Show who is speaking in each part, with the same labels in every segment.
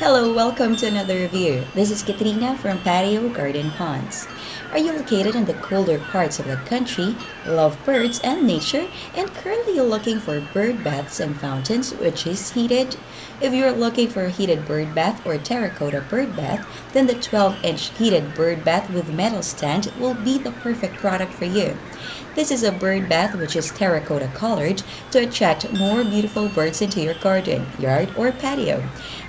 Speaker 1: Hello, welcome to another review. This is Katrina from Patio Garden Ponds. Are you located in the colder parts of the country, love birds and nature, and currently looking for bird baths and fountains which is heated? If you're looking for a heated bird bath or terracotta bird bath, then the 12-inch heated bird bath with metal stand will be the perfect product for you. This is a bird bath which is terracotta colored to attract more beautiful birds into your garden, yard, or patio.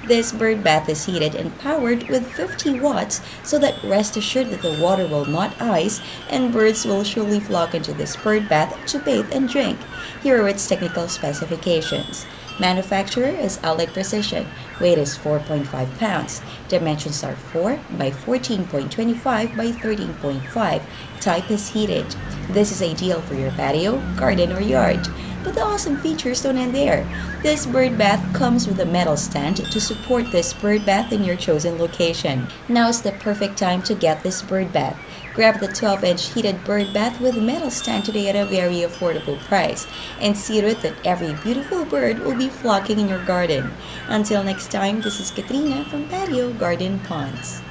Speaker 1: This bird bath is heated and powered with 50 watts so that rest assured that the water will not ice and birds will surely flock into this bird bath to bathe and drink. Here are its technical specifications. Manufacturer is Allied Precision. Weight is 4.5 pounds. Dimensions are 4 by 14.25 by 13.5. Type is heated. This is ideal for your patio, garden, or yard. But the awesome features don't end there. This bird bath comes with a metal stand to support this bird bath in your chosen location. Now is the perfect time to get this bird bath. Grab the 12-inch heated bird bath with metal stand today at a very affordable price and see to it that every beautiful bird will be flocking in your garden. Until next time, this is Katrina from Patio Garden Ponds.